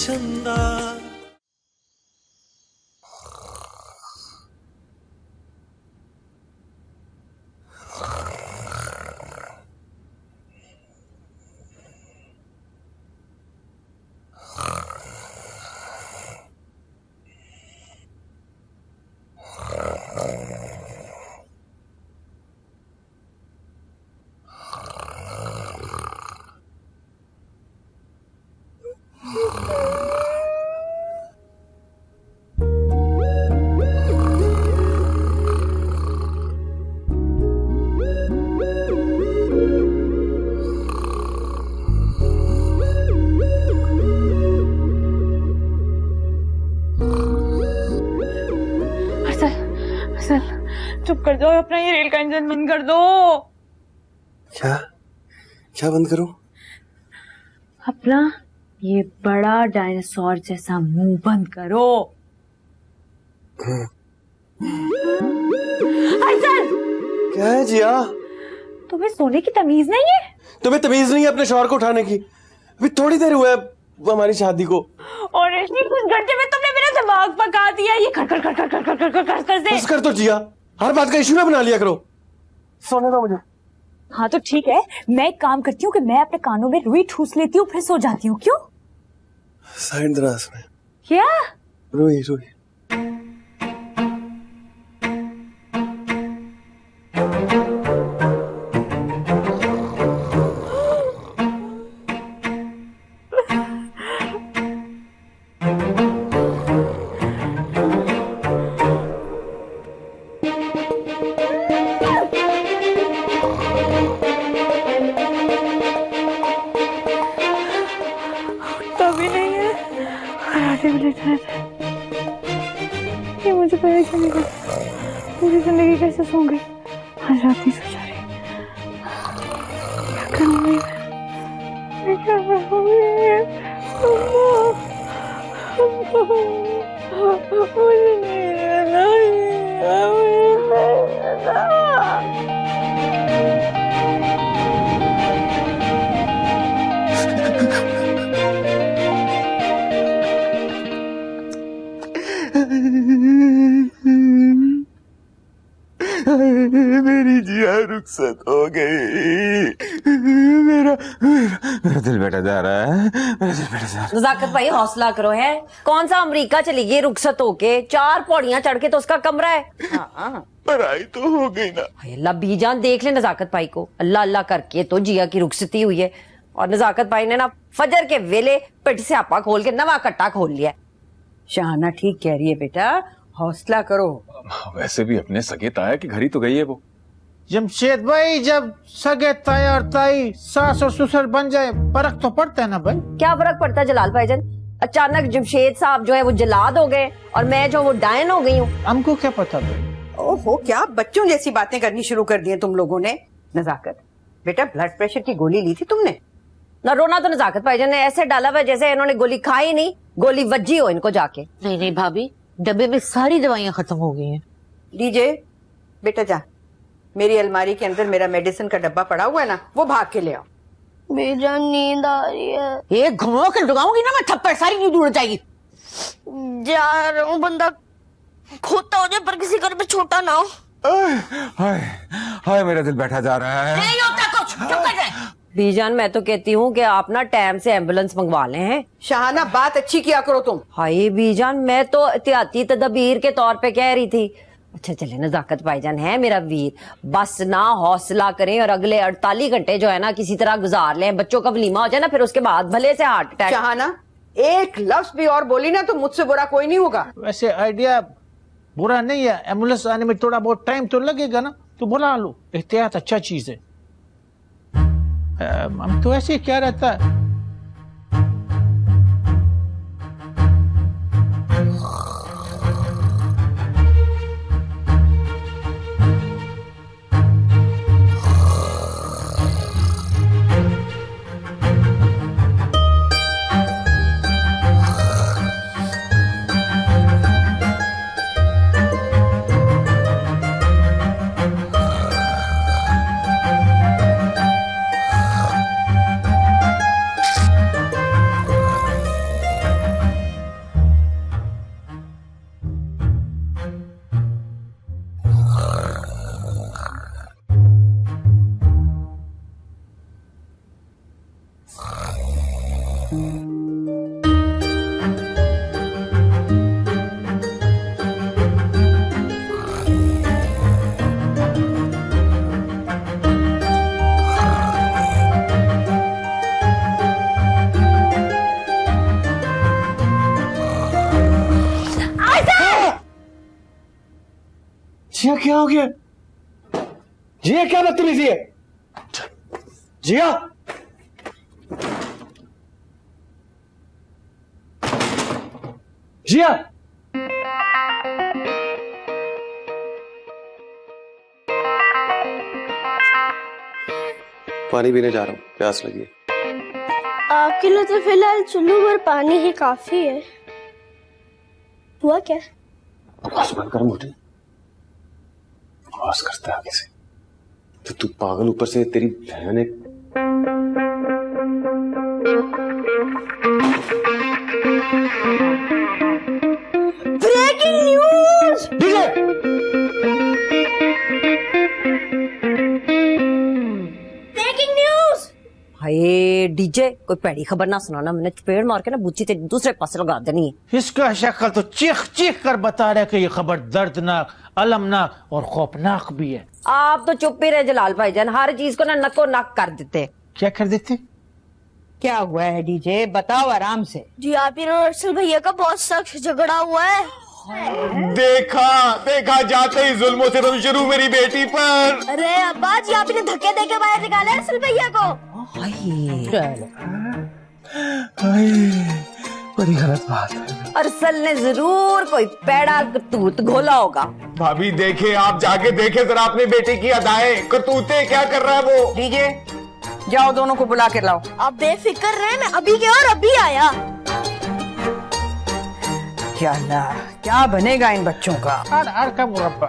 चंदा। चुप कर जाओ, अपना ये रेल का इंजन बंद कर दो। क्या क्या बंद करूं? अपना ये बड़ा डायनासोर जैसा मुंह बंद करो। क्या है जिया? तुम्हें सोने की तमीज नहीं है? तुम्हें तमीज नहीं है अपने शौहर को उठाने की? अभी थोड़ी देर हुआ है हमारी शादी को। और रेशमी, कुछ घंटे में तुमने मेरा दिमाग पका दिया। ये खड़ खड़ खड़ खड़ खड़ खड़ खड़ खड़ खड़ से। बस कर तो जिया, हर बात का इशू ना बना लिया करो। सोने दो मुझे। हाँ तो ठीक है, मैं एक काम करती हूँ कि मैं अपने कानों में रुई ठूस लेती हूँ, फिर सो जाती हूँ। क्यों? साइड दराज में। क्या? रुई रुई। ये मुझे परेशान नहीं करता। पूरी जिंदगी कैसे सो गई, आज रात नहीं सो जा रही। क्या करूंगी मैं क्या करूंगी? मुझे नहीं रहना, मेरी जिया रुखसत हो गई। मेरा मेरा दिल बैठा जा रहा है, मेरा दिल बैठा जा रहा है। नजाकत भाई हौसला करो। है कौन सा अमेरिका चली गई रुखसत होके? 4 पौड़ियां चढ़ के तो उसका कमरा है। हाँ। पढ़ाई तो हो गई ना। अल्लाह बीजान देख ले नजाकत भाई को, अल्लाह अल्लाह करके तो जिया की रुखसती हुई है। और नजाकत भाई ने ना फजर के वेले पिट से आपा खोल के नवा कट्टा खोल लिया। शाहाना ठीक कह रही है बेटा, हौसला करो। वैसे भी अपने सगे ताया की घर ही तो गई है वो। जमशेद भाई, जब सगे ताया और ताई सास और ससुर बन जाए फर्क तो पड़ता है ना भाई। क्या फर्क पड़ता है जलाल भाईजान? अचानक जमशेद साहब जो है वो जलाद हो गए और मैं जो वो डायन हो गई हूँ। हमको क्या पता भाई। ओहो, क्या बच्चों जैसी बातें करनी शुरू कर दी हैं तुम लोगों ने। नजाकत बेटा, ब्लड प्रेशर की गोली ली थी तुमने? ना रोना तो नजाकत भाईजान ने ऐसे डाला हुआ जैसे इन्होंने गोली खाई नहीं, गोली वज्जी हो इनको जाके। नहीं नहीं भाभी, डब्बे में सारी दवाइयाँ खत्म हो गई हैं। डीजे बेटा जा, मेरी अलमारी के अंदर मेरा मेडिसिन का डब्बा पड़ा हुआ है ना, वो भाग के ले आओ। बेजान नींद आ रही है। एक घुमा के लगाऊंगी ना मैं थप्पड़, सारी नींद उड़ जाएगी। जा रहा हूँ, बंदा खोता हो जाए पर किसी घर में छोटा ना हो। हाय हाय, मेरा दिल बैठा जा रहा है। नहीं होता कुछ, चुप कर जाए। बीजान मैं तो कहती हूँ कि आप ना टाइम से एम्बुलेंस मंगवा लें। हैं शाहाना, बात अच्छी किया करो तुम। हाय बीजान, मैं तो एहतियाती तदबीर के तौर पे कह रही थी। अच्छा चले, नजाकत भाईजान है मेरा वीर, बस ना हौसला करें और अगले 48 घंटे जो है ना किसी तरह गुजार लें। बच्चों का वलीमा हो जाए ना, फिर उसके बाद भले से हार्ट अटैक। शाहाना, एक लफ्ज भी और बोली ना तो मुझसे बुरा कोई नहीं होगा। वैसे आइडिया बुरा नहीं है, एम्बुलेंस आने में थोड़ा बहुत टाइम तो लगेगा ना, तो बुला लो। एहतियात अच्छा चीज है। हम तो ऐसे क्या रहता है। क्या हो गया? जिया क्या बदतमीजी है? जिया जिया पानी पीने जा रहा हूँ, प्यास लगी है। आपके लिए तो फिलहाल चुल्लू भर पानी ही काफी है। हुआ क्या? बकवास बंद कर मोटे। बकवास करता है आगे से। तो तू पागल, ऊपर से तेरी बहन है। Breaking news! DJ breaking news! Hi DJ, कोई पैड़ी खबर ना सुनाना, मैंने चपेड़ मार के ना बुच्ची तेरे दूसरे पासे लगा देनी है। इसका शक्ल तो चीख चीख कर बता रहा है कि ये खबर दर्दनाक, अलमनाक और खौफनाक भी है। आप तो चुप ही रहे जलाल भाईजान, हर चीज को ना नको नक कर देते। क्या कर देते? क्या हुआ है डीजे, बताओ आराम से। जी आप और अरसल भैया का बहुत सख्त झगड़ा हुआ है। देखा जाते ही जुल्मों से तुम शुरू मेरी बेटी पर। अरे अब्बा जी, आप ने धक्के देके बाहर निकाला अरसल भैया को। बड़ी गलत बात है। अरसल ने जरूर कोई पैड़ा करतूत घोला होगा। भाभी देखे, आप जाके देखे जरा अपनी बेटी की अदाएं, करतूतें क्या कर रहा है वो। डीजे जाओ, दोनों को बुला के लाओ। आप बेफिक्र रहे, मैं अभी गया और अभी आया। क्या अल्लाह, क्या बनेगा इन बच्चों का। हर का मुरब्बा।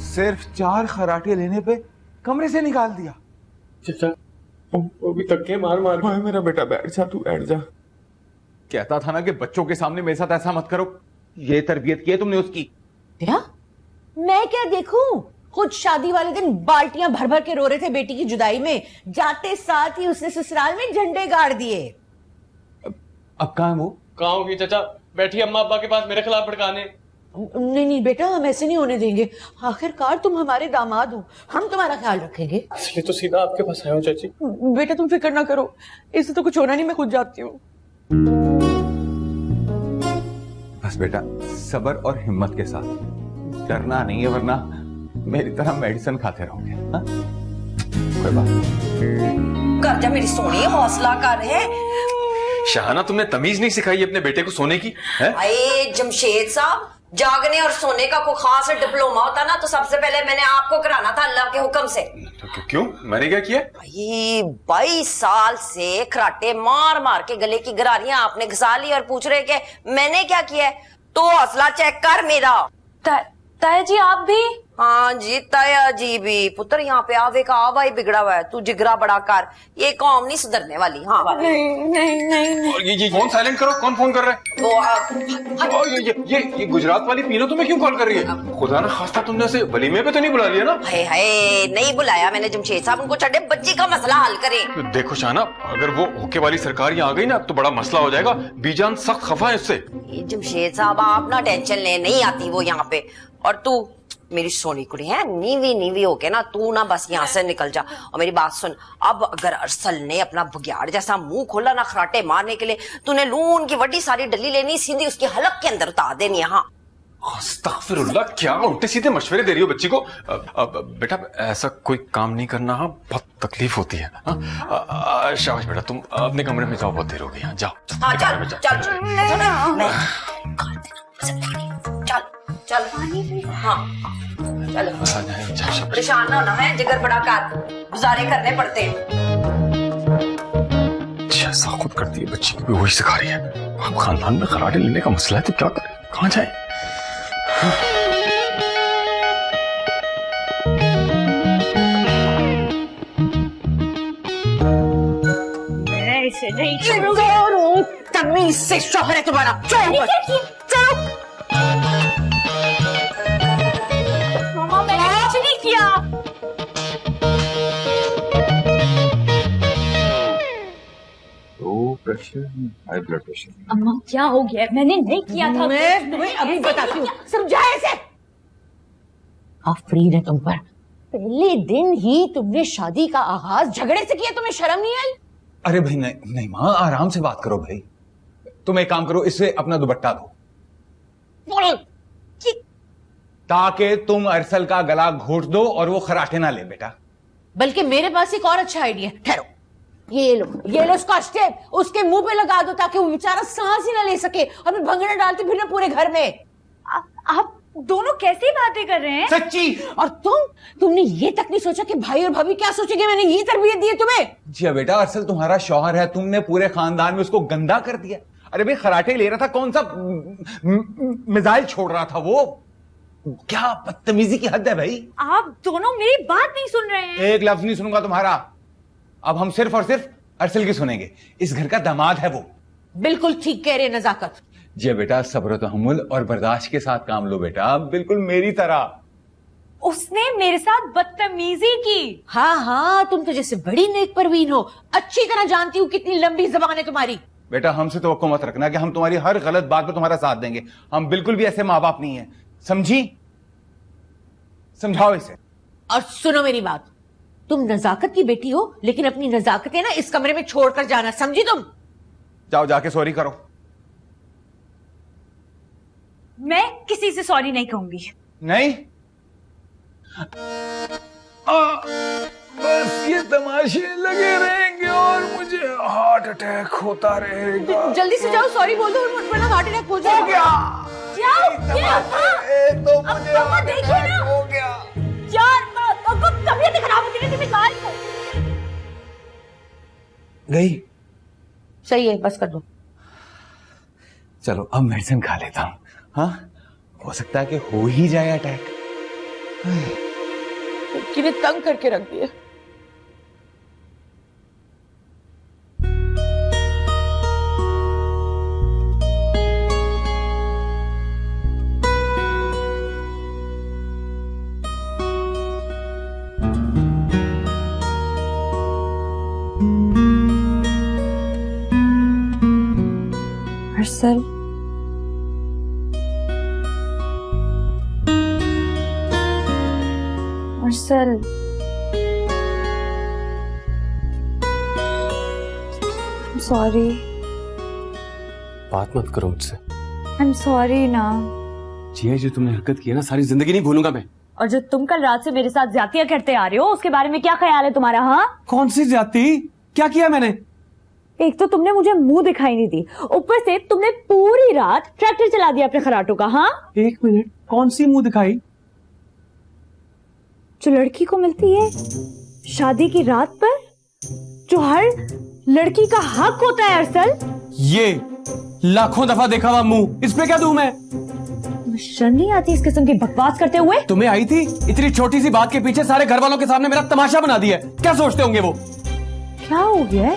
सिर्फ 4 खराटे लेने पे कमरे से निकाल दिया। चाचा वो भी धक्के मार मार। ओए मेरा बेटा बैठ जा, तू बैठ जा। कहता था ना कि बच्चों के सामने मेरे साथ ऐसा मत करो। ये तरबियत की है तुमने उसकी। क्या? मैं क्या देखूं? खुद शादी वाले दिन बाल्टियां भर भर के रो रहे थे बेटी की जुदाई में, जाते साथ ही उसने ससुराल में झंडे गाड़ दिए। अब कहाँ है वो? कहाँ होगी चाचा? बैठी अम्मा अब्बा के पास मेरे खिलाफ भड़काने। नहीं नहीं बेटा, हम ऐसे नहीं होने देंगे। आखिरकार तुम हमारे दामाद हो, हम तुम्हारा ख्याल रखेंगे। इसलिए तो सीधा आपके पास आया हूँ चाची। बेटा तुम फिक्र ना करो, इससे तो कुछ होना नहीं, मैं खुद जाती हूँ। बस बेटा सब्र और हिम्मत के साथ, डरना नहीं है वरना मेरी तरह मेडिसिन खाते रहोगे। हाँ? कोई बात नहीं। कर जा मेरी सोनी, हौसला कर है। शाहाना तुमने तमीज नहीं सिखाई अपने बेटे को सोने की है? अरे जमशेद साहब, जागने और सोने का कोई खास डिप्लोमा होता ना तो सबसे पहले मैंने आपको कराना था अल्लाह के हुक्म से। तो क्यों, मैंने क्या किया? भाई 22 साल से खराटे मार मार के गले की गरारियां आपने घसा ली और पूछ रहे कि मैंने क्या किया है। तो हौसला चेक कर मेरा। ताया जी आप भी? हाँ जी ताया जी भी। पुत्र यहाँ पे आवे का आवा ही बिगड़ा हुआ है, तू जिगरा बड़ा कर, ये कौम नहीं सुधरने वाली। हाँ नहीं नहीं नहीं, और ये फोन साइलेंट करो। कौन फोन कर रहा है? तो और ये गुजरात वाली पीनो तुम्हें क्यों कॉल कर रही है? खुदा ना खास्ता तुमने उसे वलीमे पे तो नहीं बुला लिया ना? हाय नहीं बुलाया मैंने जमशेद साहब, उनको छड़े बच्ची का मसला हल करे। तो देखो शाना, अगर वो होके वाली सरकार यहाँ आ गई ना तो बड़ा मसला हो जाएगा। बीजान सख्त खफा है इससे। जमशेद साहब आप ना टेंशन ले, नहीं आती वो यहाँ पे। और तू मेरी सोनी कुड़ी है, नीवी नीवी होके ना तू ना बस यहाँ से निकल जा। और मेरी बात सुन, अब अगर अरसल ने अपना बुग्याड़ जैसा मुंह खोला ना खराटे मारने के लिए, तूने लून की वड्डी सारी डली लेनी, सीधी उसकी हलक के अंदर उतार देनी। हाँ अस्तगफिरुल्लाह, क्या उल्टे सीधे मशवरे दे रही हो बच्ची को। बेटा ऐसा कोई काम नहीं करना, हाँ बहुत तकलीफ होती है। शाबाश बेटा, तुम अपने कमरे में जाओ, बहुत देर हो गई। जाओ हाँ चल चल चल चल हाँ चल, परेशान ना होना है, जिगर बड़ा कर, गुजारे करने पड़ते हैं। ऐसा खुद करती है, बच्ची को भी वही सिखा रही है। अब खानदान में खराटे लेने का मसला है तो क्या करें, कहाँ जाए? मैं इसे नहीं छोड़ूंगा। तमीज से शोहर है तुम्हारा। चलो मामा, मैंने कुछ नहीं किया। Pressure, high blood pressure. अम्मा क्या हो गया? मैंने नहीं किया था। मैं तुम्हें अभी बताती हूँ, समझाए इसे। आफरीन है तुम पर, पहले दिन ही तुमने शादी का आगाज झगड़े से किया, तुम्हें शर्म नहीं आई? अरे भाई नहीं माँ, आराम से बात करो भाई। तुम एक काम करो, इससे अपना दुपट्टा दो। ताकि तुम अरसल का गला घोट दो और वो खराटे ना ले बेटा। बल्कि मेरे पास एक और अच्छा आइडिया है। ठहरो, ये लो स्कॉच टेप उसके मुंह पे लगा दो ताकि वो बेचारा सांस ही ना ले सके और मैं भंगड़ा डालती फिर ना पूरे घर में। आप दोनों कैसी बातें कर रहे हैं? सच्ची। और तुमने ये तक नहीं सोचा कि भाई और भाभी क्या सोचेंगे? मैंने ये तरबियत दी है तुम्हें। जी बेटा, अरसल तुम्हारा शौहर है, तुमने पूरे खानदान में उसको गंदा कर दिया। अरे भाई खराटे ले रहा था, कौन सा मिसाइल छोड़ रहा था वो? क्या बदतमीजी की हद है भाई। आप दोनों मेरी बात नहीं सुन रहे हैं। एक लफ्ज नहीं सुनूंगा तुम्हारा। अब हम सिर्फ और सिर्फ अरसल की सुनेंगे। इस घर का दामाद है वो। बिल्कुल ठीक कह रहे नजाकत। जी बेटा, सब्र तहम्मुल और बर्दाश्त के साथ काम लो बेटा, बिल्कुल मेरी तरह। उसने मेरे साथ बदतमीजी की। हाँ, तुम तो जैसे बड़ी नेक परवीन हो, अच्छी तरह जानती हूँ कितनी लंबी जबान है तुम्हारी। बेटा, हमसे तवक्को मत रखना कि हम तुम्हारी हर गलत बात पर तुम्हारा साथ देंगे। हम बिल्कुल भी ऐसे माँ बाप नहीं है, समझी? समझाओ इसे। और सुनो मेरी बात, तुम नजाकत की बेटी हो, लेकिन अपनी नजाकतें ना इस कमरे में छोड़कर जाना, समझी तुम? जाओ जाके सॉरी करो। मैं किसी से सॉरी नहीं कहूंगी। नहीं? बस ये तमाशे लगे रहेंगे और मुझे हार्ट अटैक होता रहेगा। जल्दी से जाओ, सॉरी बोल दो वरना हार्ट अटैक हो जाएगा। जाओ, तो मुझे हार्ट अटैक हो गया। यार तबीयत खराब होती है, तुम्हें कहा गई। सही है, बस कर दो। चलो अब मेडिसिन खा लेता हूं। हाँ, हो सकता है कि हो ही जाए अटैक। किन्हें तंग करके रख दिया। अरसल, अरसल, सॉरी। बात मत करो मुझसे। आई एम सॉरी ना। जिया, जो तुमने हरकत की है ना, सारी जिंदगी नहीं भूलूंगा मैं। और जो तुम कल रात से मेरे साथ ज्यादतियां करते आ रहे हो, उसके बारे में क्या ख्याल है तुम्हारा? हाँ, कौन सी ज्यादती? क्या किया मैंने? एक तो तुमने मुझे मुंह दिखाई नहीं दी, ऊपर से तुमने पूरी रात ट्रैक्टर चला दिया अपने खराटों का। हाँ, एक मिनट, कौन सी मुंह दिखाई? जो लड़की को मिलती है शादी की रात पर, जो हर लड़की का हक होता है। अरसल, ये लाखों दफा देखा हुआ मुंह, इस पे क्या दूं मैं? शर्म नहीं आती इस किस्म की बकवास करते हुए? तुम्हें आई थी? इतनी छोटी सी बात के पीछे सारे घर वालों के सामने मेरा तमाशा बना दिया। क्या सोचते होंगे वो? क्या हो गया?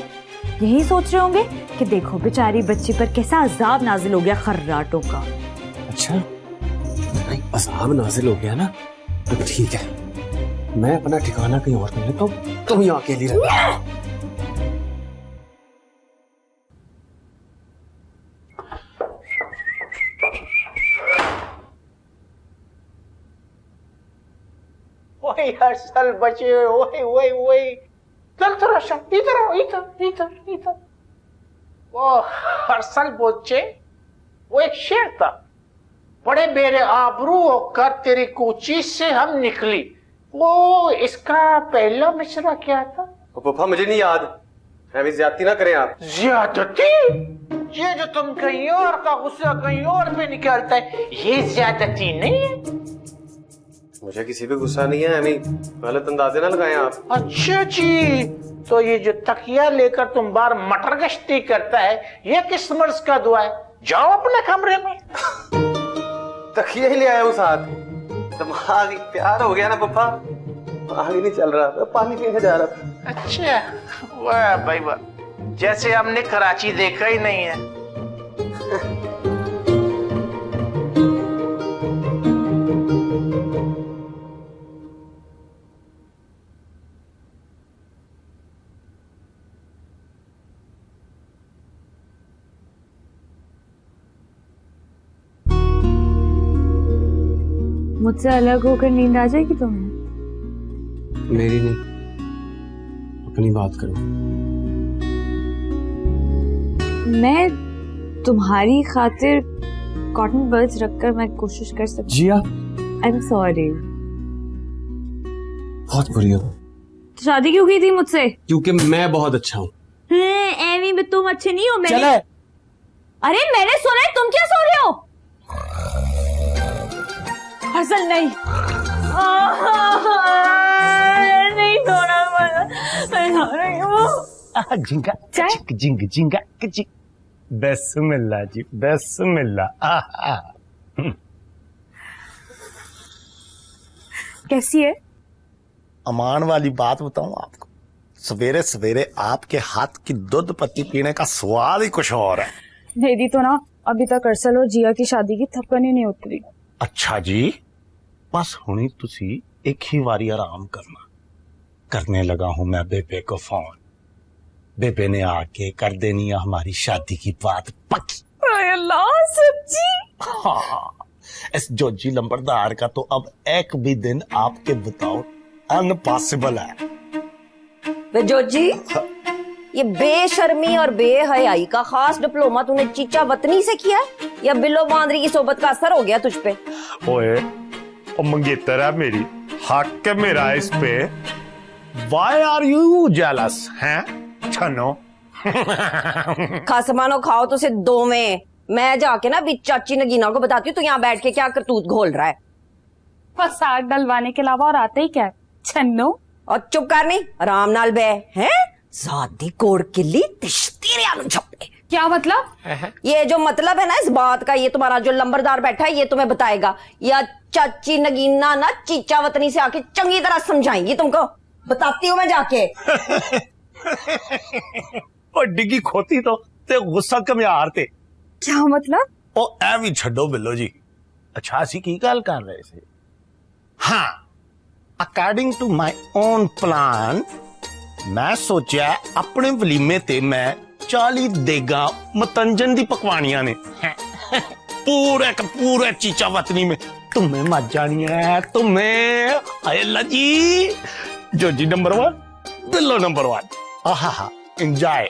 यही सोच रहे होंगे कि देखो बेचारी बच्ची पर कैसा अजाब नाजिल हो गया खर्राटों का। अच्छा, अजाब नाजिल हो गया ना, तो ठीक है, मैं अपना ठिकाना कहीं और कर लेता हूँ, तुम यहाँ अकेली रह। वही अरसल बचे, वही चल थोड़ा सा इधर आओ, इधर। वो अरसल बच्चे, वो एक शेर था, बड़े बेरे आबरू होकर तेरी कूची से हम निकली। वो इसका पहला मिसरा क्या था? पापा मुझे नहीं याद। अभी ज्यादती ना करें आप। ज्यादती? ये जो तुम कहीं और का गुस्सा कहीं और पे निकालता है, ये ज्यादती नहीं है। मुझे किसी पे गुस्सा नहीं है, अमी गलत अंदाजे ना लगाएं आप। अच्छा जी, तो ये जो तकिया लेकर तुम बार मटर गश्ती करता है, ये किस मर्ज का दुआ है? जाओ अपने कमरे में। तकिया ही ले आया हूँ साथ। दिमाग प्यार हो गया ना पप्पा, आगे नहीं चल रहा, पानी पीने जा रहा था। अच्छा, वाह भाई वाह, जैसे हमने कराची देखा ही नहीं है। मुझसे अलग होकर नींद आ जाएगी तुम्हें? मेरी नहीं, अपनी बात करो। मैं तुम्हारी खातिर कॉटन बड्स रखकर मैं कोशिश कर सकती जिया हूँ। I am sorry. बहुत बुरी हो शादी क्यों की थी मुझसे? क्योंकि मैं बहुत अच्छा हूँ। एवी में तुम अच्छे नहीं हो। चले। अरे मैंने सुना है, तुम क्या सो रहे हो? हसल नहीं, नहीं सोना, मैं सो रही हूँ। जिंगा चिक जिंग जिंगा चिक। बिस्मिल्लाह जी बिस्मिल्लाह। कैसी है? अमान वाली बात बताऊं आपको, सवेरे सवेरे आपके हाथ की दूध पत्ती पीने का स्वाद ही कुछ और है। मेरी तो ना अभी तक अरसल और जिया की शादी की थपन ही नहीं उतरी। अच्छा जी, बस हुणी तुसी एक ही बारी आराम करना। करने लगा हूं मैं बेबे को फोन। बेबे ने आके कर देनी है हमारी शादी की बात पक्की। अल्लाह सच्ची? हाँ, इस जोजी लंबरदार का तो अब एक भी दिन आपके बताओ अनपॉसिबल है। वे जोजी, ये बेशर्मी और बेहयाई का खास डिप्लोमा तूने चीचा वतनी से किया या बिल्लो बांदरी की सोबत का असर हो गया तुझ पे? ओए, ओ मंगेतर है मेरी, हक है मेरा इस पे। Why are you jealous? हैं छनो? खासमानो खाओ तो से दो में। मैं जाके ना बीच चाची नगीना को बताती हूँ तू यहाँ बैठ के क्या करतूत घोल रहा है। फसाद डलवाने के अलावा और आता ही क्या है? छन्नो। और चुप करनी, आराम नाल बे हैं। सादी कोड़ किली तिश्ती आलू छप्पे। क्या मतलब? ये जो मतलब है ना इस बात का, ये तुम्हारा जो लंबरदार बैठा है ये तुम्हें बताएगा, या चाची नगीना ना चीचा वतनी से आके चंगी तरह समझाएंगी तुमको। बताती हूँ मैं जाके। ओ डिगी खोती तो ते गुस्सा कम यार ते। क्या मतलब? ओ ऐ भी छड्डो बिल्लो जी। अच्छा सी की गल कर रहे थे? हाँ, according to my own plan मैं सोचा अपने वलीमे ते मैं 40 देगा मतंजन दी पकवानियां ने पूरे चीचा वतनी में तुम्हें मत जानी है तुम्हें। अल्लाह जी, जोजी नंबर 1, बिल्लो नंबर 1। आहा एंजॉय।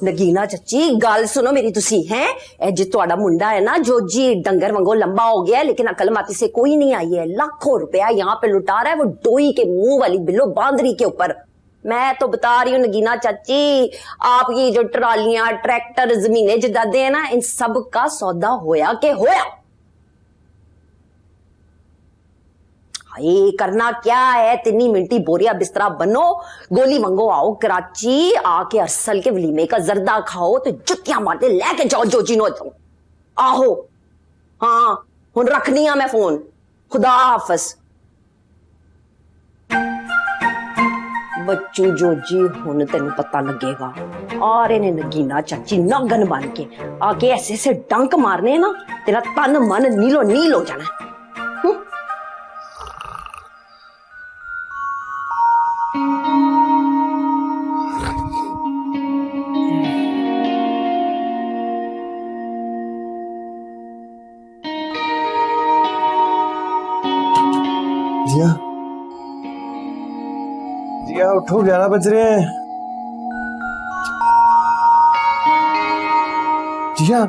नगीना चाची गल सुनो मेरी तुसी हैं। ए जे ਤੁਹਾਡਾ मुंडा है ना जोजी डंगर वांगो लंबा हो गया है, लेकिन अकल माती से कोई नहीं आई है। लाखों रुपया यहाँ पे लुटा रहा है वो डोई के मुंह वाली बिल्लो बांदरी के ऊपर। मैं तो बता रही हूँ नगीना चाची, आपकी जो ट्रालियां ट्रैक्टर जमीनें जदादे हैं ना, इन सब का सौदा होया के होया। ये करना क्या है? 3 मिनटी बोरिया बिस्तरा बनो, गोली मंगो आओ कराची, आके अरसल के वलीमे का जर्दा खाओ तो जुतियां मारते लेके जाओ जोजी नो जाओ। आहो हाँ, हुन रखनी है मैं फोन। खुदा हाफिज। बच्चू जोजी हुन तेन पता लगेगा। और इन्हें नगीना चाची नागन बन के आके ऐसे ऐसे डंक मारने ना, तेरा तन मन नीलो नील हो जाना। जिया जिया उठो, 11 बज रहे हैं। जिया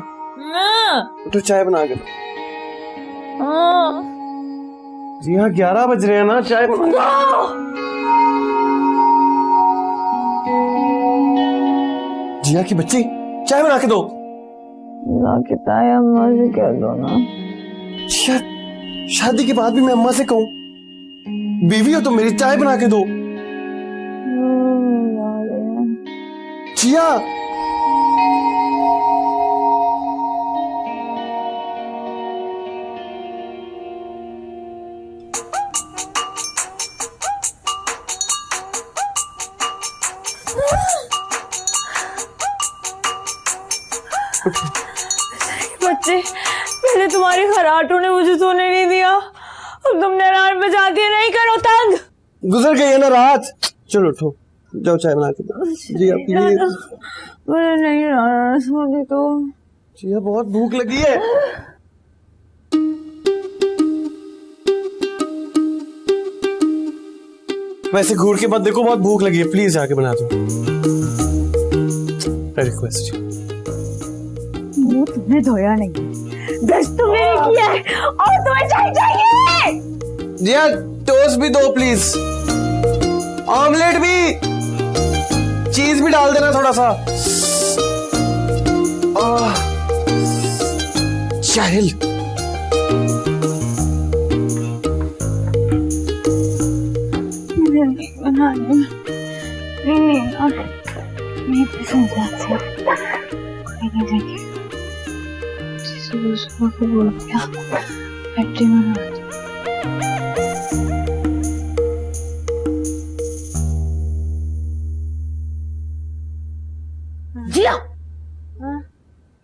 उठो, चाय बना के दो। जिया 11 बज रहे हैं ना, चाय बना। जिया की बच्ची, चाय बना के दो। अम्मा से कह दो ना। शादी के बाद भी मैं अम्मा से कहूं? बीवी हो तो मेरी चाय बना के दो। जिया बच्चे, पहले तुम्हारी खराटों ने मुझे सोने नहीं दिया, अब तुमने रात बजाती है, नहीं करो तंग। गुजर गई है ना रात। चलो उठो, जाओ चाय बना के दो। जिया प्लीज। मुझे नहीं रहना सोने तो। जिया बहुत भूख लगी है। वैसे घूर के बाद देखो, बहुत भूख लगी है, प्लीज आके बना दो। रिक्वेस्ट। मुंह तुमने धोया नहीं, ब्रश तुमने नहीं किया है और तुम्हें चाय चाहिए। जिया टोस्ट भी दो प्लीज, ऑमलेट भी, चीज भी डाल देना थोड़ा सा। शाहिल नहीं पसंद आती, कोई नहीं देगी। सुबह को बोल दिया बैटरी बना। जिया,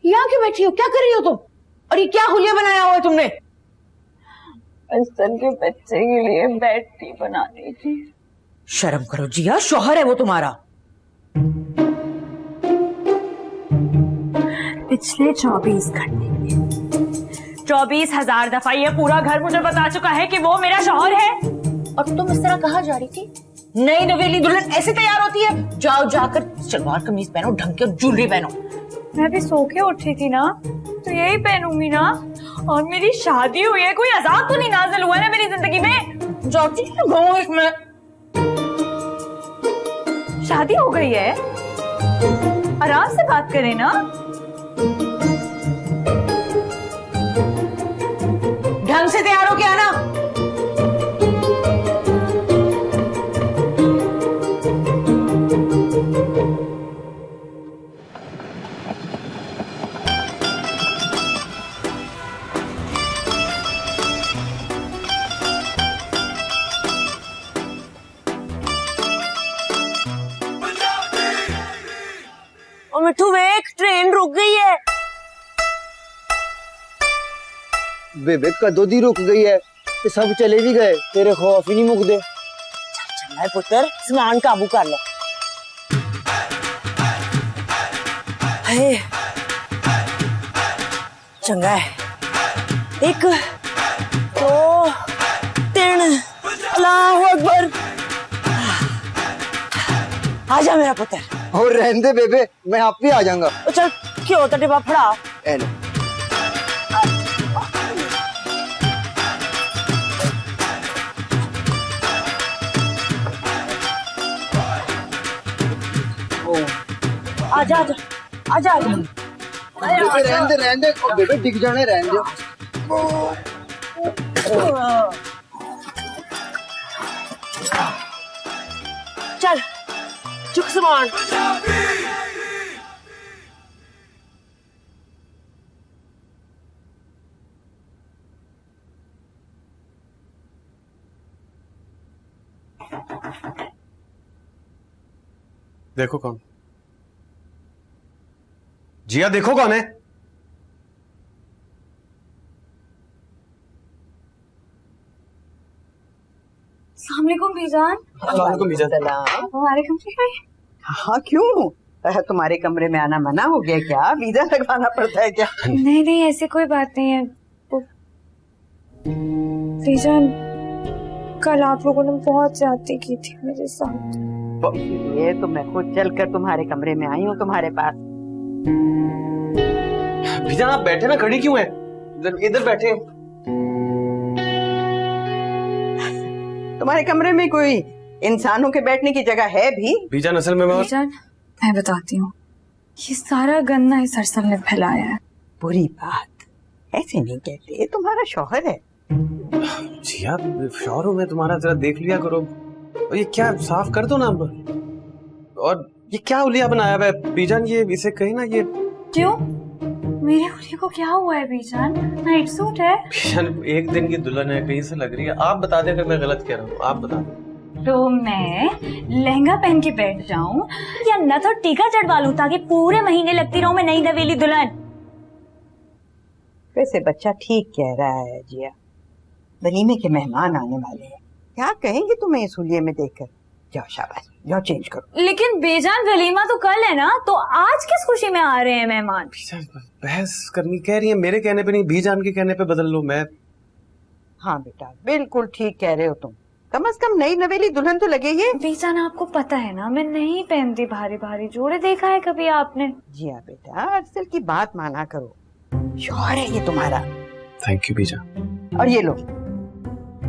यहाँ क्यों बैठी हो? क्या कर रही हो तुम? और ये क्या हुलिया बनाया हुआ है तुमने? असल के बच्चे के लिए बैटरी बनानी थी। शर्म करो जिया, शौहर है वो तुम्हारा। पिछले 24 घंटे में 24,000 दफा ये पूरा घर मुझे बता चुका है कि वो मेरा शौहर है। और तुम इस तरह कहाँ जा रही थी? नई नवेली दुल्हन ऐसे तैयार होती है? जाओ जाकर सलवार कमीज पहनो, ढंग की ज्वेलरी पहनो। मैं भी सो के उठी थी ना, तो यही पहनूंगी ना। और मेरी शादी हुई है, कोई अजाब तो नहीं नाज़िल हुआ है ना मेरी जिंदगी में? जाती है इसमें। शादी हो गई है, आराम से बात करें ना। ढंग से तैयार होके आना। मिठू वेख, ट्रेन रुक गई है। बेबे कदों दी रुक गई है ते सब चले भी गए, तेरे खौफ ही नहीं मुकदे। चल है पुत्र, सामान काबू कर ले। हाय चंगा है। 1 2 3 अल्लाहु अकबर। आजा मेरा पुत्र। और रहने दे बेबे, मैं आप ही आ जाऊंगा। चल क्यों तो डिब्बा फड़ा। आजा आजा आजा आजा। रहने दे और बेबे दिख जाने, रहने दे। चल चुक सामान। देखो कौन। जिया देखो कौन है। अस्सलामुअलैकुम बीजान। वालेकुम बीजान। हमारे कमरे में? हाँ क्यों, तुम्हारे कमरे में आना मना हो गया क्या? वीजा लगवाना पड़ता है क्या? नहीं नहीं ऐसी कोई बात नहीं है। बीजान कल आप लोगों ने बहुत ज्यादती की थी मेरे साथ, ये तो मैं खुद चलकर तुम्हारे कमरे में आई हूँ तुम्हारे पास। बीजान आप बैठे ना, खड़ी क्यों है? इधर बैठे। तुम्हारे कमरे में कोई इंसानों के बैठने की जगह है भी? बीजान असल में मैं बताती हूँ, ये सारा गंदा इस अरसल ने फैलाया है। बुरी बात, ऐसे नहीं कहते, तुम्हारा शौहर है। जिया शौहर हूँ मैं तुम्हारा, जरा देख लिया करो। और ये क्या साफ कर दो ना। और ये क्या उलिया बनाया हुआ है बीजान? ये इसे कहीं ना, ये क्यों? मेरे उलिया को क्या हुआ है बीजान? नाइट सूट है। बीजान 1 दिन की दुल्हन है, कहीं से लग रही है। आप बता दें अगर मैं गलत कह रहा हूँ, आप बता दें। तो मैं लहंगा पहन के बैठ जाऊं या न तो टीका चढ़वा लूं ताकि पूरे महीने लगती रहूं मैं नई नवेली दुल्हन? वैसे बच्चा ठीक कह रहा है जिया, वलीमे के मेहमान आने वाले हैं, क्या कहेंगे तुम्हें इस हुलिये में देखकर? जाओ शाबाश, जाओ चेंज करो। लेकिन बेजान वलीमा तो कल है ना, तो आज किस खुशी में आ रहे हैं मेहमान? बहस करनी कह रही है, मेरे कहने पे नहीं, बीजान के कहने पे बदल लो। मैं हाँ बेटा बिल्कुल ठीक कह रहे हो तुम, कम से कम नई नवेली दुल्हन तो लगे ये। बेजान आपको पता है ना, मैं नहीं पहनती भारी भारी जोड़े, देखा है कभी आपने? जिया बेटा अरसल की बात माना करो, शौहर है ये तुम्हारा। थैंक यू बीजा। और ये लो,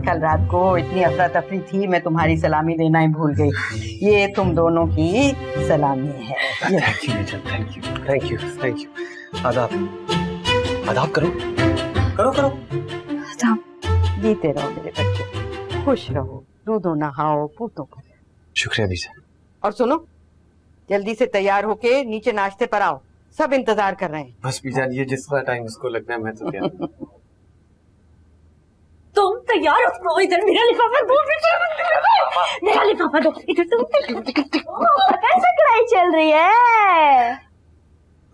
कल रात को इतनी अफरा तफरी थी, मैं तुम्हारी सलामी देना ही भूल गई। ये तुम दोनों की सलामी है। थैंक यू बीजा, thank you thank you thank you. आदाब आदाब करो करो करो। जीते रहो मेरे बच्चे, खुश रहो, दूधो नहाओ, पूतो करो। शुक्रिया बीजा। और सुनो, जल्दी से तैयार होके नीचे नाश्ते पर आओ, सब इंतजार कर रहे हैं। बस बीजा, ये जिस तरह टाइम इसको लगना है मैं तो क्या। तुम तैयार हो, इधर मेरा लिफाफा दो, मेरा लिफाफा दो, इधर तुम। कैसे कढ़ाई चल रही है?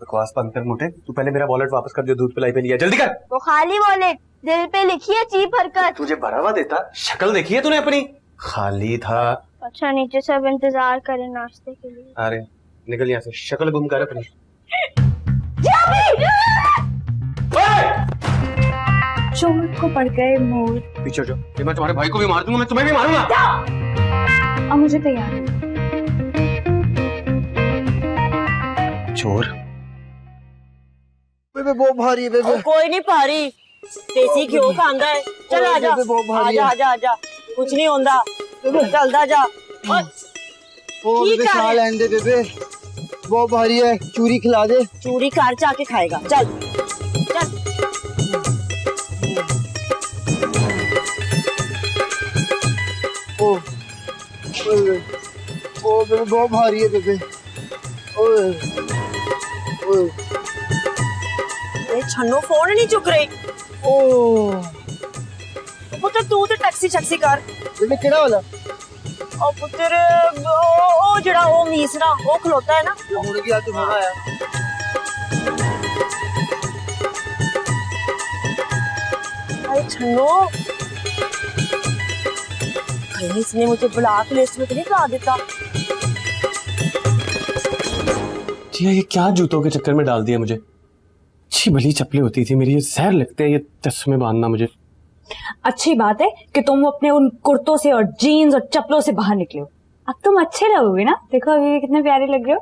बकवास बंद कर मोटे, तू पहले मेरा वॉलेट वापस कर, जो दूध पिलाई पे लिया, जल्दी कर। वो खाली वॉलेट, दिल पे लिखी है चीप हरकत। तुझे बढ़ावा देता, शक्ल देखी है तूने अपनी? खाली था। अच्छा नीचे सब इंतजार करें नाश्ते के लिए। अरे निकल यहाँ से, शक्ल गुम कर अपनी। चोर को पड़ गए मोर। पीछे जो, मैं तुम्हारे भाई को भी मार दूंगा, मैं तुम्हें भी मारूंगा। अब मुझे तैयार है। चोर बेबे बहुत भारी है बेबे। कोई नहीं भारी, देसी घ्यो खांदा है। चल आजा आजा आजा आजा, कुछ नहीं होंदा, चलदा जा। ओ बेबे शाल आंदे बेबे, बहुत भारी है, चूरी खिला दे। चूरी कार चा के खाएगा, चल चल। ओ बेबे बहुत भारी है बेबे। ओए ओए ये छन्नो फोन नहीं चुक रही। ओ पुत्र तू तो टैक्सी टैक्सी कर। बेबे केड़ा वाला? ओ पुत्र ओ जड़ा ओ मीसरा ओ खलोता है ना, हुण भी आज होना है। अरे छन्नो, कहीं इसने मुझे ब्लैक लिस्ट में तो नहीं करा देता? जी ये क्या जूतों के चक्कर में डाल दिया मुझे। अच्छी भली चप्पलें होती थी मेरी, ये जहर लगते हैं ये चश्मे बांधना मुझे। अच्छी बात है कि तुम अपने उन कुर्तों से और जीन्स और चप्पलों से बाहर निकले हो। अब तुम अच्छे लगोगे ना, देखो अभी भी कितने प्यारे लग रहे हो।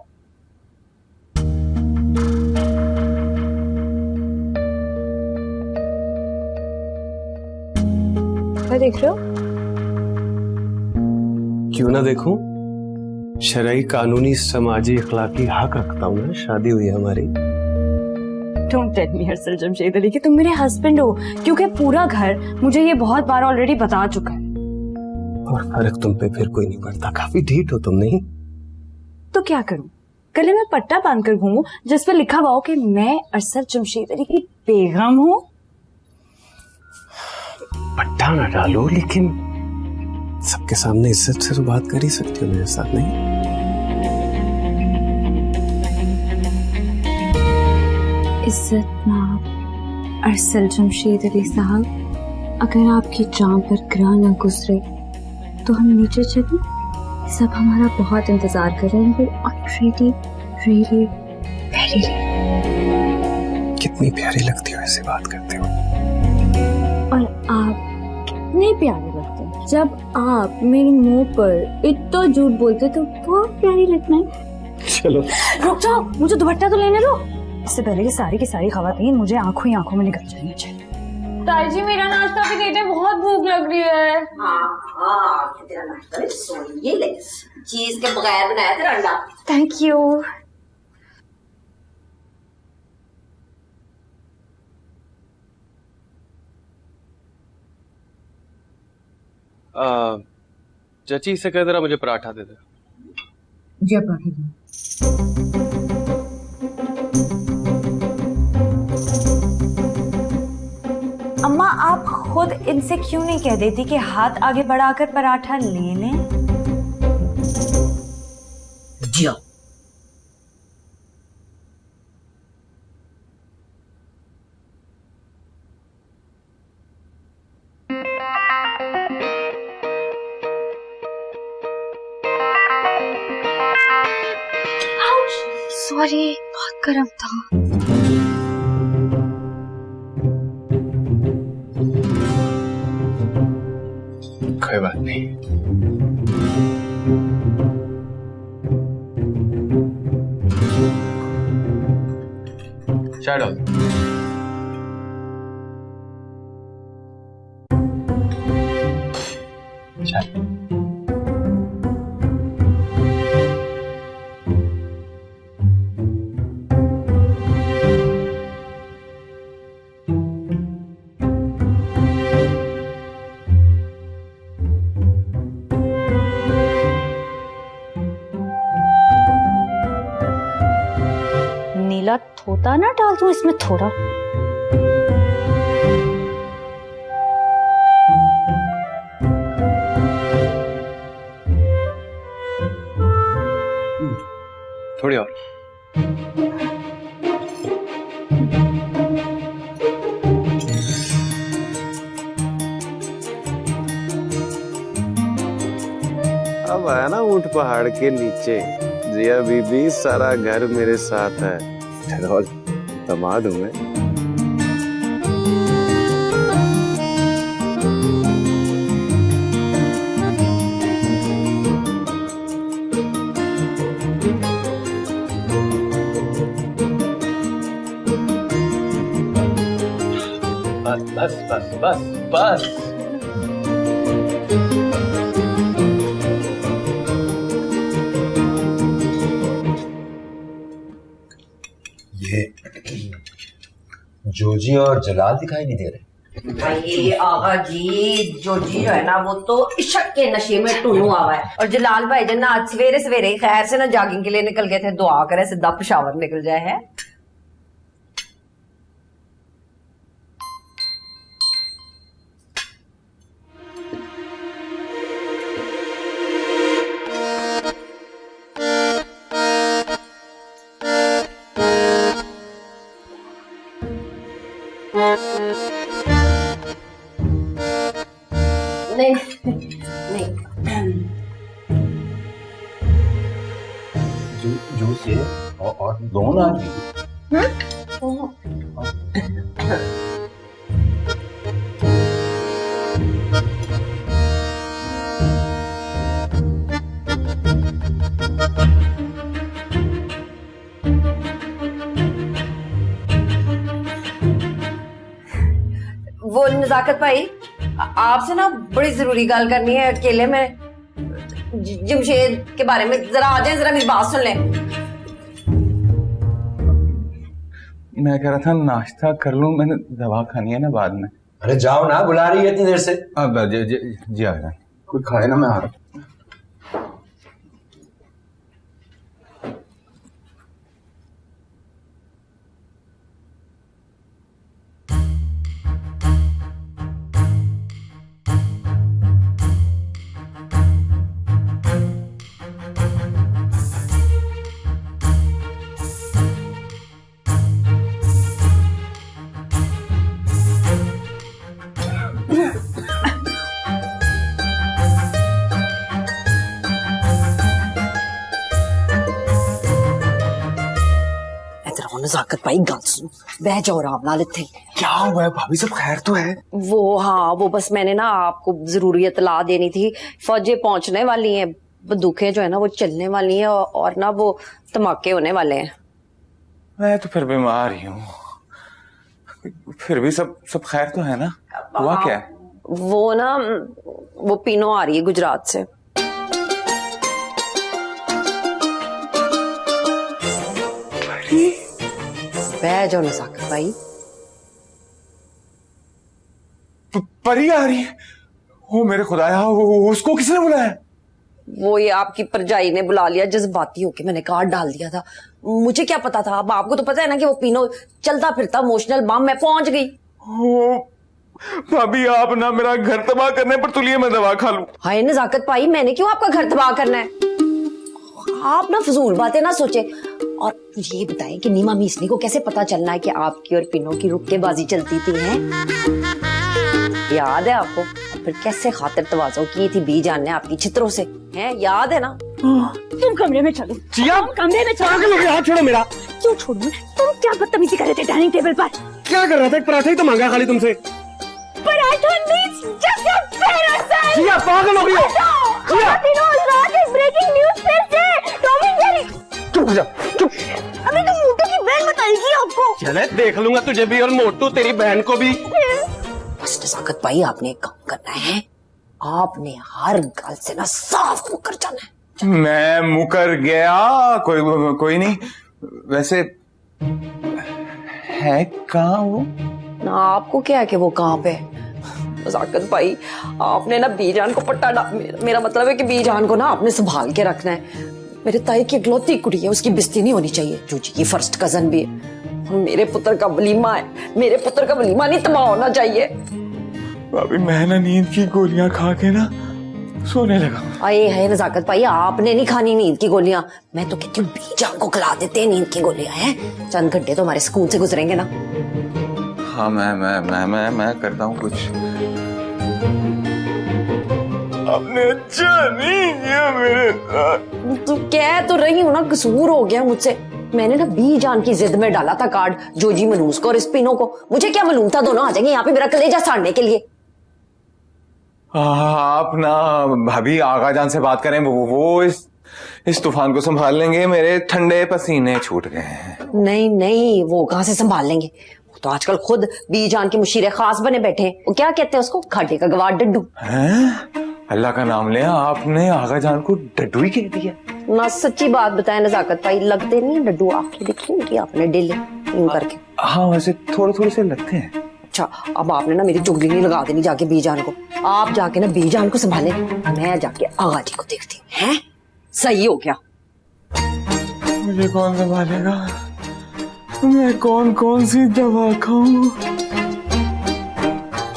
क्या देख रहे हो? क्यों ना देखूं, शरई कानूनी समाजी अखलाकी हक रखता हूँ ना, शादी हुई है हमारी। Don't tell me Harshal Jamshed Ali कि तुम मेरे हस्बैंड हो, क्योंकि पूरा घर मुझे ये बहुत बार ऑलरेडी बता चुका है। और फर्क तुम पे फिर कोई नहीं पड़ता, काफी ढीठ हो तुम। नहीं तो क्या करूं, गले में पट्टा बांधकर घूमूं जिस पर लिखा हुआ हो कि मैं अरसद जमशेद अली की बेगम हूं? पट्टा ना डालो, लेकिन सबके सामने इज्जत से तो बात कर ही सकती हो मेरे साथ। नहीं इज्जत नाब अरसल जमशेद अली साहब, अगर आपकी जान पर ग्रह न गुजरे तो हम नीचे चलें। सब हमारा बहुत इंतजार कर रहे हैं। ऑलरेडी रियली वेरी कितनी प्यारी लगती हो ऐसे बात करते हो। और आप कितने प्यारे लगते हैं। जब आप मेरे मुंह पर इतना झूठ बोलते तो बहुत प्यारी लगना है। चलो रुक जाओ, मुझे दुपट्टा तो लेने दो। इससे पहले की सारी खवातीन मुझे आंखों ही आंखों में निकल जाएंगे। ताई जी मेरा नाश्ता भी दे दे, बहुत भूख लग रही है। हाँ तेरा नाश्ता भी सोनी, ये ले चीज के बगैर बनाया तेरा अंडा। Thank you. चाची से कह जरा मुझे पराठा दे दे। जी पराठा दे। अम्मा आप खुद इनसे क्यों नहीं कह देती कि हाथ आगे बढ़ाकर पराठा ले लें? जियो सॉरी, बहुत गर्म था। कोई बात नहीं। चाय डाल। चाय। नीला थोता ना डाल दूं इसमें थोड़ा। थोड़ी और। अब आया ना ऊंट पहाड़ के नीचे, जिया बीबी सारा घर मेरे साथ है, और दामाद हूं मैं। बस बस बस बस बस। ये जोजी और जलाल दिखाई नहीं दे रहे। भाई आगा जी, जोजी जो है ना वो तो इश्क के नशे में टुनू आवा है, और जलाल भाई जो ना आज सवेरे सवेरे ही खैर से ना जॉगिंग के लिए निकल गए थे, दुआ करे सीधा पेशावर निकल जाए है। नहीं नहीं जूस ये और दो ना जी। वो नजाकत भाई, आपसे ना बड़ी जरूरी गल करनी है अकेले में। जमशेद के बारे में जरा आ जाए, जरा मेरी बात सुन लें। मैं कह रहा था नाश्ता कर लूं, मैंने दवा खानी है ना बाद में। अरे जाओ ना, बुला रही है इतनी देर से। अब जी आ जाए। कोई खाए ना, मैं आ रहा हूं। नजाकत भाई गल सुन, बह जाओ आराम नाल इत्थे। क्या हुआ है भाभी, सब खैर तो है? वो हाँ, वो बस मैंने ना आपको जरूरी इतला देनी थी। फौजें पहुंचने वाली हैं, बंदूकें जो है ना वो चलने वाली हैं, और ना वो धमाके होने वाले हैं। मैं तो फिर बीमार ही हूँ, फिर भी सब खैर तो है ना? हुआ क्या है? वो ना वो पीनो आ रही है गुजरात से। बह जाओ नजाकत भाई। परी आ रही है? ओ मेरे खुदाया, उसको किसने बुलाया? वो ये आपकी परजाई ने बुला लिया, जज्बाती होके मैंने कार्ड डाल दिया था। मुझे क्या पता था, अब आपको तो पता है ना कि वो पीनो चलता फिरता इमोशनल बम। मैं पहुंच गई। भाभी आप ना मेरा घर तबाह करने पर तुलिए, मैं दवा खा लूं। हाय नजाकत भाई, मैंने क्यों आपका घर तबाह करना है? आप ना फजूल बातें ना सोचे, और मुझे ये बताएं कि नीमा मीसनी को कैसे पता चलना है कि आपकी और पिनो की रुक्केबाजी चलती थी? हैं याद है आपको? फिर कैसे खातिर तवाज़ो की थी बी जान ने आपकी चित्रों से, हैं याद है ना? तुम कमरे में चलो। जिया, कमरे में चलो। हाथ छोड़ो मेरा। क्यों छोड़ूं? तुम क्या बदतमीजी कर रहे थे डाइनिंग टेबल पर? क्या कर रहा था? एक पराठा ही तो मांगा खाली तुमसे। Paratha means just a parasite. Jiya पागल हो गई हो? जिया ब्रेकिंग न्यूज़ फिर से टॉम एंड जेरी। चुप जा, चुप। अभी तो मोटू की बहन बताएगी आपको। चले देख लूंगा तुझे भी और मोटू तेरी बहन को भी। बस नजाकत भाई, आपने एक काम करना है, आपने हर गल से ना साफ मुकर जाना है। मैं मुकर गया? कोई नहीं। वैसे है कहाँ वो? ना आपको क्या है कि वो कहाँ पे? नजाकत भाई, आपने ना बीजान को मेरा मतलब है कि बीजान को ना आपने संभाल के रखना है। मेरे ताई की इकलौती कुड़ी है, उसकी बेइज्जती नहीं होनी चाहिए। जूजी की फर्स्ट कजन भी है। मेरे पुत्र का वलीमा है, मेरे पुत्र का वलीमा नहीं तबाह होना चाहिए। भाभी मैं ना नींद की गोलियां खा के ना सोने लगा। आए है नजाकत भाई, आपने नहीं खानी नींद की गोलियां। मैं तो कहती हूँ बीजान को खिला देते हैं नींद की गोलियां हैं। चंद घंटे तो हमारे सुकून से गुजरेंगे ना। हाँ मैं करता हूँ कुछ। आपने अच्छा नहीं किया मेरे साथ। तू कह तो रही हूँ ना, कसूर हो गया मुझसे। मैंने ना बीजान की जिद में डाला था कार्ड जोजी मनूस को और स्पिनो को। मुझे क्या मालूम था दोनों आ जाएंगे यहाँ पे मेरा कलेजा साड़ने के लिए। आप ना भाभी आगा जान से बात करें, वो इस तूफान को संभाल लेंगे। मेरे ठंडे पसीने छूट गए हैं। नहीं, वो कहाँ से संभाल लेंगे? वो तो आजकल खुद बीजान के मुशीरे खास बने बैठे हैं। वो क्या कहते हैं उसको, खाटे का गवार डड्डू। अल्लाह का नाम लिया, आपने आगा जान को डड्डू ही कह दिया ना। सच्ची बात बताएं नजाकत भाई, लगते नहीं है डड्डू? आंखें दिखी उनकी आपने डेले यूं करके? हाँ वैसे थोड़े से लगते हैं। अच्छा, अब आपने ना मेरी चुगली नहीं लगा देनी जाके बीजान को। आप जाके ना बीजान को संभाले, मैं जाके आगा जी को देखती हूँ। हैं? सही हो गया। मुझे कौन संभालेगा? मैं कौन सी दवा खाऊं?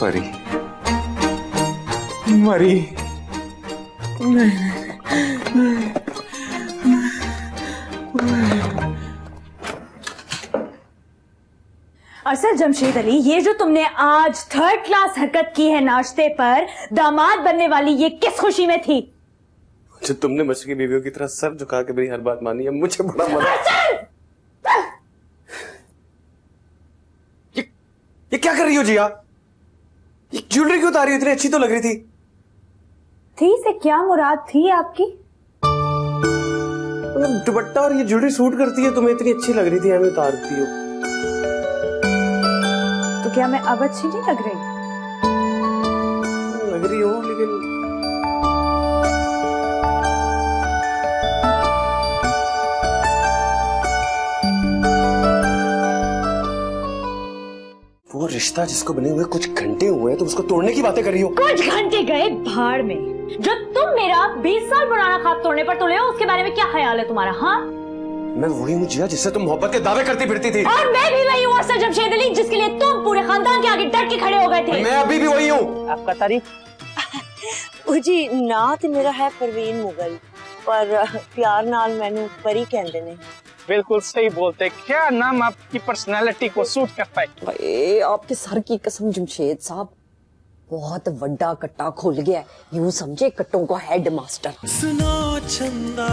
परी मरी नहीं। अरसल जमशेद अली, ये जो तुमने आज थर्ड क्लास हरकत की है नाश्ते पर, दामाद बनने वाली, ये किस खुशी में थी? जो तुमने मछली की बीवियों की तरह सर झुका के मेरी हर बात मानी है, मुझे बड़ा मजा। ये क्या कर रही हो जिया? ये ज्वेलरी क्यों उतारी? इतनी अच्छी तो लग रही थी से क्या मुराद थी आपकी? दुपट्टा और ये ज्वेलरी सूट करती है तुम्हें, इतनी अच्छी लग रही थी, हमें उतारती हो। तो क्या मैं अब अच्छी नहीं लग रही? लग रही हो, लेकिन वो रिश्ता जिसको बने हुए कुछ घंटे हुए तुम उसको तोड़ने की बातें कर रही हो। कुछ घंटे गए भाड़ में। जो तुम मेरा 20 साल पुराना ख्वाब तोड़ने पर तुले हो, उसके बारे में क्या ख्याल है तुम्हारा? हाँ, मैं वही हूँ जिया जिससे तुम मोहब्बत के दावे करती फिरती थी। और मैं भी वही हूँ अरसल जमशेद अली, जिसके लिए तुम पूरे खानदान के आगे डर के खड़े हो गए थे। मैं अभी भी वही हूँ। आपका तारीफ जी ना तो मेरा है परवीन मुगल, पर प्यार नाल मैनू परी कहंदे ने। बिल्कुल सही बोलते, क्या नाम आपकी पर्सनालिटी को सूट करता है। भाई आपके सर की कसम जमशेद साहब, बहुत बड़ा कट्टा खुल गया है। यूं समझे कट्टों को हेड मास्टर। सुनो चंदा